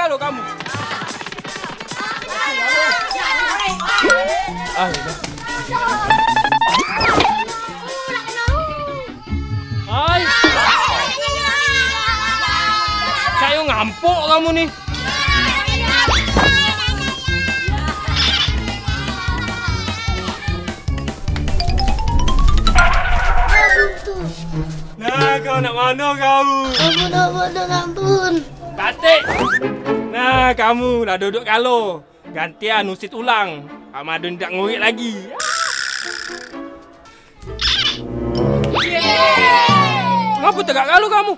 kalau kamu. Ah, Hai. Saya ngampuk kamu nih. Nah, kau nak mana kau? Ampun. Batik. Nah, kamu dah duduk kalau. Gantian usit ulang. Kak Madun tak ngorek lagi. Kenapa tegak kalau kamu?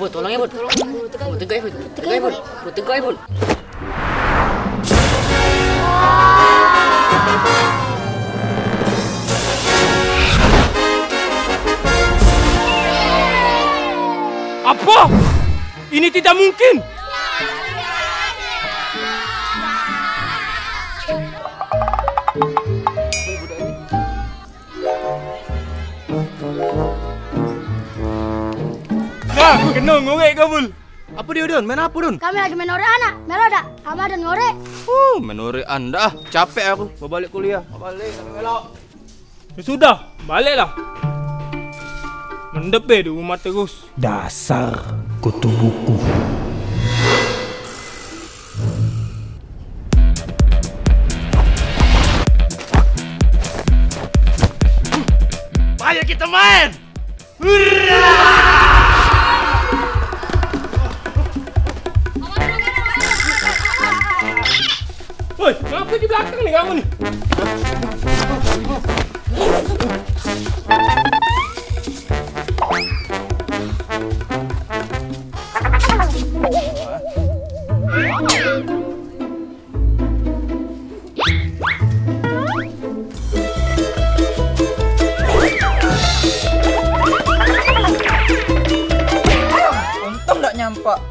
Bud, tolong ya, Bud. Tegak ya, Bud. Tegak ya, Bud. Bud, tegak ya, Bud. Apa? Ini tidak mungkin. Nah, kena ngorek kau, Bul. Apa dia, Don? Main apa, Don? Kami lagi main orek anak. Melo dak? Ama dan ngorek. Menurut anda, capek aku. Mau balik kuliah. Mau balik, kami melok. Ya sudah, baliklah. Mendep di rumah terus. Dasar kutu buku. Ayo kita main! Woi, kenapa di belakang nih kamu nih? Untung tak nyampak.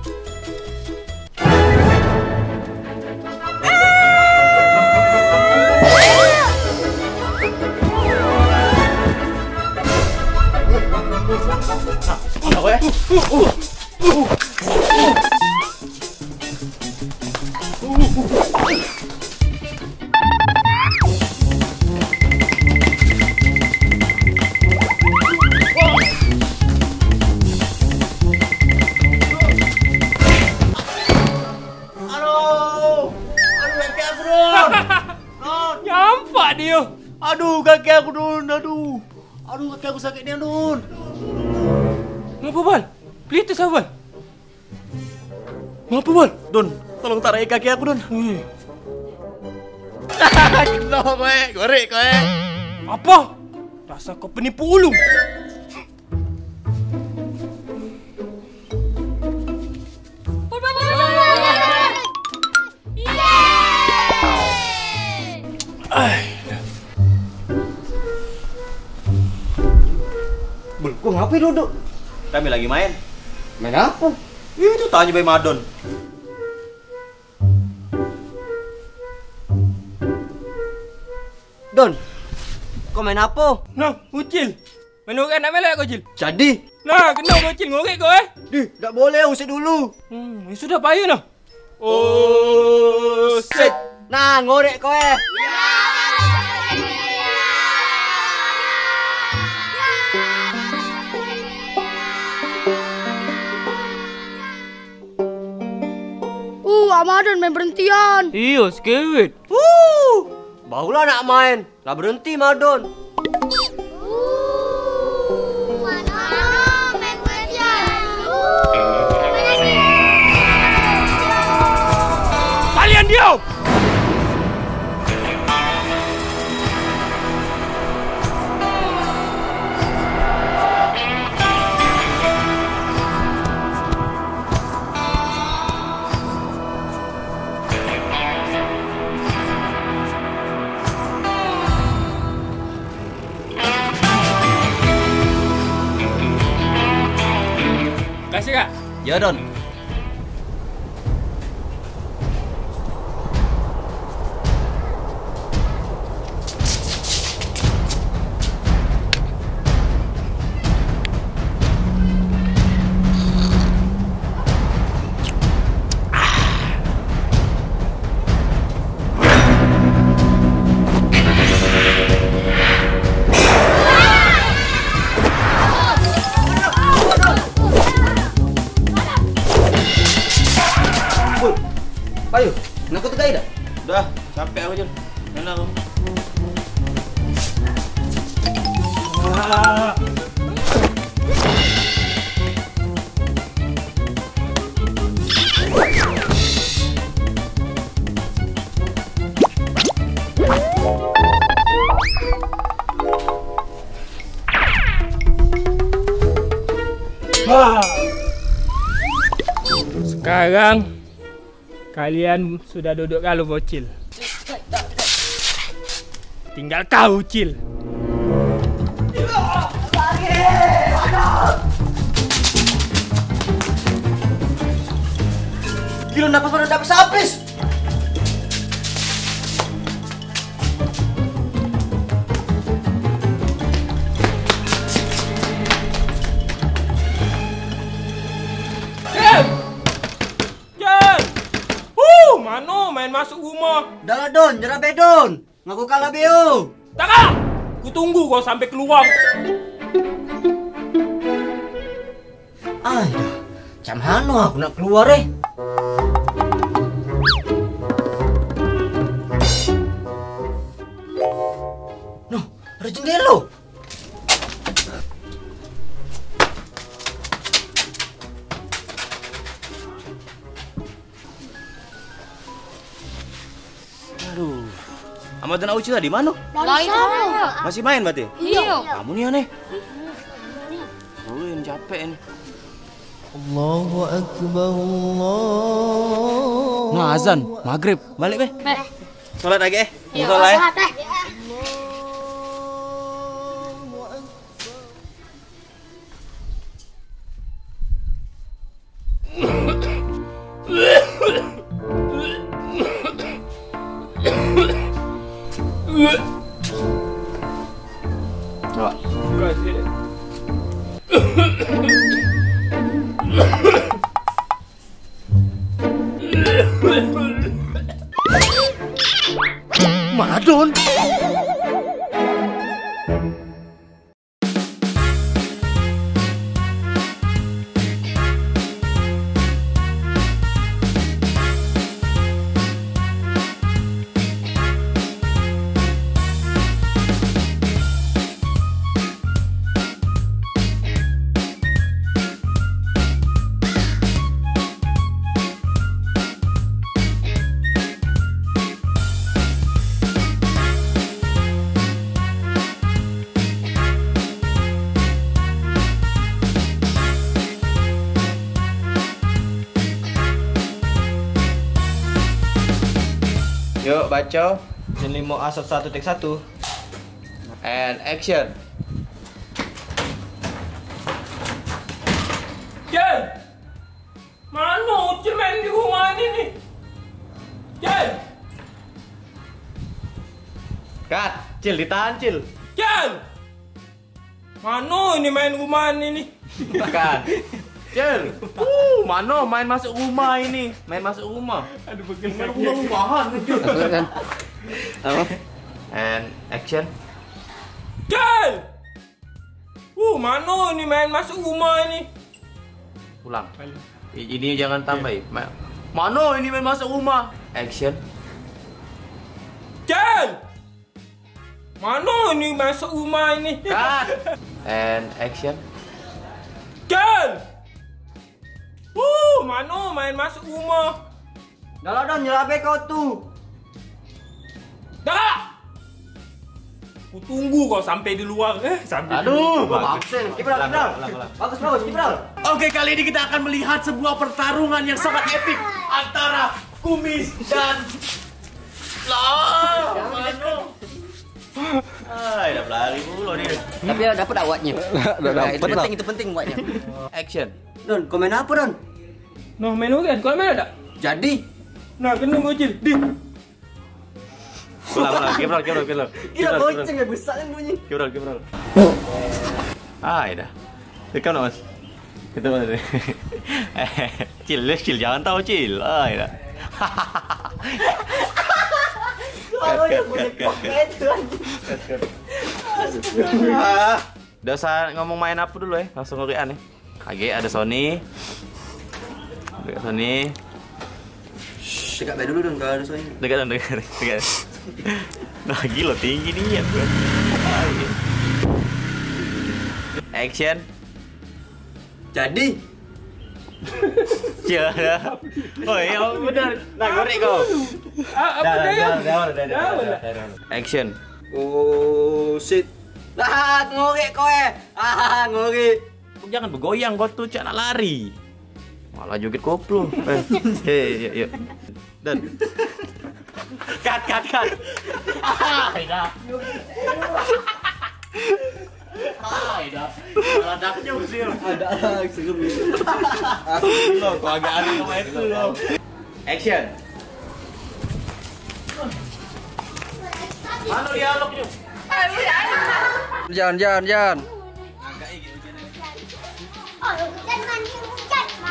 Nyampak dia. Aduh, kaki aku, Don. Aduh, kaki aku sakit ni, Don. Ngapa, Bal? Pelita sah, Bal? Ngapa, Bal? Don, tolong tarik kaki aku, Don. Kena kowe, gorek kowe. Apa? Dasar kau penipu ulung. Bul, kau ngapain duduk? Kami lagi main. Main apa? Itu tanya Bay Madon. Don, kau main apa? Nah, Ucil. Menurut nak melek kau, Cil? Jadi, Nah, kena kau, Cil. Ngorek kau, tak boleh usik dulu. Sudah payah nah. Oh, Set. Nah, ngorek kowe. Amadon main berhentian. Iya, skewit. Barulah nak main. Lah berhenti, Madon. Main berhentian. kalian diam. Ya, Don. Ayo, nakut ka ida. Udah, capek aku, Jul. Mana aku? Sekarang kalian sudah duduk kalau bocil. Tinggal kau, Cil. Gila napas pada dapat habis. Mano main masuk rumah. Dah lah Don, nyerah Don. Ngaku kalah Beo. Tak! Ku tunggu kau sampai keluar. Ah, dah. Macam mana aku nak keluar Noh, ada jendela. Aduh. Ahmad dan Auci tadi mana? Dari sana. Masih main berarti? Iya. Kamu nih aneh. Yang capek nih. Allahu Akbar Allah. Nah, azan, maghrib. Balik, Be. Sholat lagi, Iya. Sholat ya. Coba. Madon. Yuk, baca. Scene 5A 1 take 1. And action. Jel! Mana Ucil main di rumah ini nih? Jel! Kat, Cil, ditahan, Cil. Jel! Mana ini main rumah ini nih? Kat. Cil. Mana main masuk rumah ini? Main masuk rumah. Aduh, pegel Main kaki. rumah-rumahan. And action. Jel! Mana ini main masuk rumah ini? Ulang. Ini jangan tambah. Mana ini main masuk rumah? Action. Jel! Mana ini masuk rumah ini? Cut. And action. Jel! Mana main masuk rumah? Dah lah Don, nyerah kau tu. Dah! Ku tunggu kau sampai di luar. Sampai Aduh, di luar. Absen, Kibral. Bagus, Kibral. Oke, kali ini kita akan melihat sebuah pertarungan yang sangat epik antara Kumis dan Mano. Dah berlari pula dia. Tapi dapat awaknya. Dah dapat. Itu penting buatnya. Action. Don, komen apa Don? Noh menu kan, kau mana tak? Jadi. Nah, kena bocil. Di. Ulang. Kibrol. Gila goceng ya besar yang bunyi. Kibrol. Ah, ya dah. Rekam nak, Mas? Kita mana ni? Chill, jangan tahu chill. Ah, ya dah. Udah usah ngomong main apa dulu ya, langsung ngerian nih. Oke, ada Sony. Dekat dulu dong kalau ada Sony. Dekat. Nah, gila tinggi nih ya. Action. Jadi. Ya. Oh, ya benar. Nah, gorek kau. Apa dia? Action. Oh shit. Ngorek kowe. Ngorek. Jangan bergoyang kau tuh, cak nak lari. Malah joget koplo. Yuk. Dan. Cut. Ladaknya usil. Ada serem gitu. Lo, kau agak aneh sama itu lo. Action. Mana dialognya? Jangan.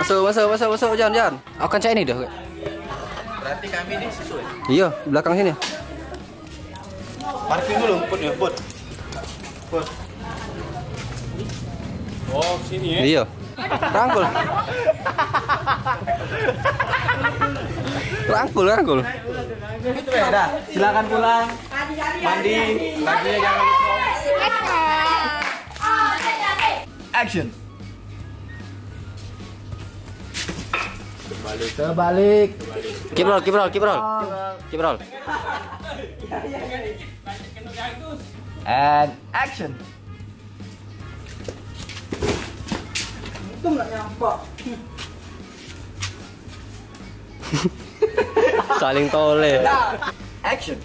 Masuk, jangan. Aku kan cek ini dah. Berarti kami ini sesuai. Iya, belakang sini. Parking dulu, put. Oh, sini ya. Iya. Rangkul. Itu ya, dah. Silakan pulang. Mandi, bajunya jangan lupa. Action. Terbalik. Kibrol. And action. Itu nggak nyampe. Saling tole. Action.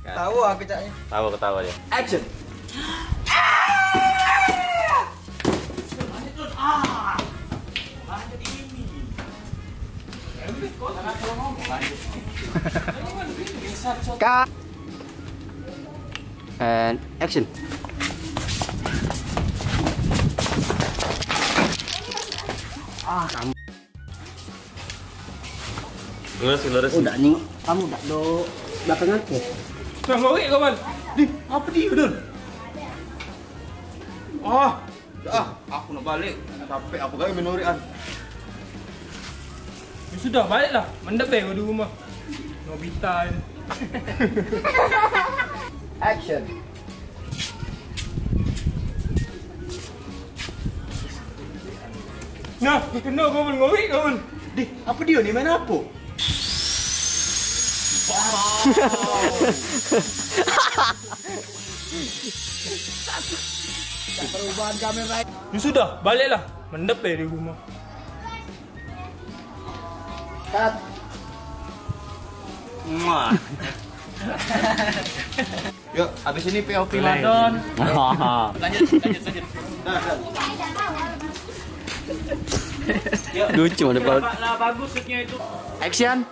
Tahu aku caknya. Tahu ketawa dia. Action. Cut. And action. Kamu. Lurus. Udah nih, kamu udah do belakang aku. Nah, ngorek kau, Man. Di, apa dia udah? Aku nak balik. Capek apa kali menurian. Ya sudah, baliklah. Mendap kau di rumah. Nobita ini. Action. Nah, kena kau, Man. Ngorek kau, Man. Di, apa dia ni main apa? Perubahan kamera. Ya sudah, baliklah. Mendap di rumah. Cut. Yuk, habis ini POV Madon. Lanjut. Lucu depan. Lah bagus shootnya itu. Action.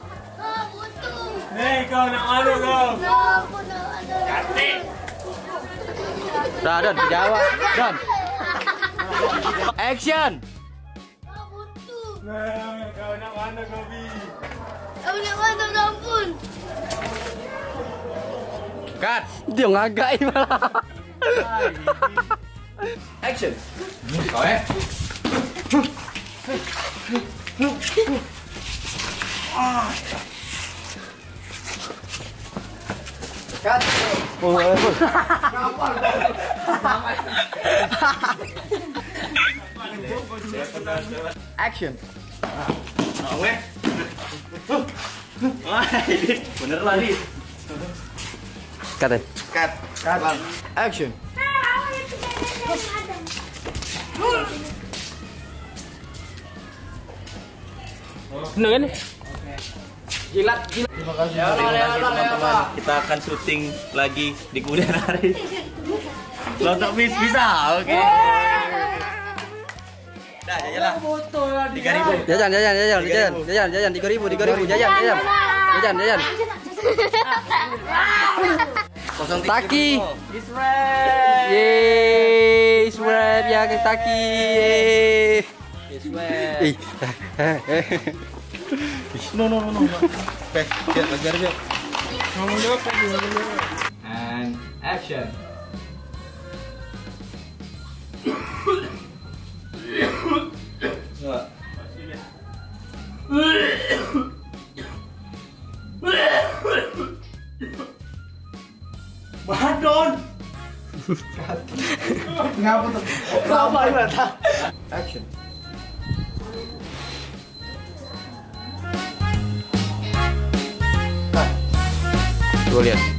Hei, kau nak mana kau? Don, jawab. Don. Action. Nah, kau nak mana kau, Bi? Aku nak masuk kampung. Cut. Dia ngagai malah. Action. Kau Cut. Action. bener lah nih. Cut. Cut. Action. Benar kan? Jilat. Terima kasih teman-teman. Kita akan syuting lagi di kemudian hari. Lontok bisa, oke. Dah, jajanlah. Botol lah dia. 3.000. Jajan 3.000 jajan. Taki. It's red. Yeay, swab ya ke Taki. Yeay. It's red. No. Okay, siap belajar siap. And action. Badon. Ngapa tuh? Ngapa ini? Action. Gue lihat.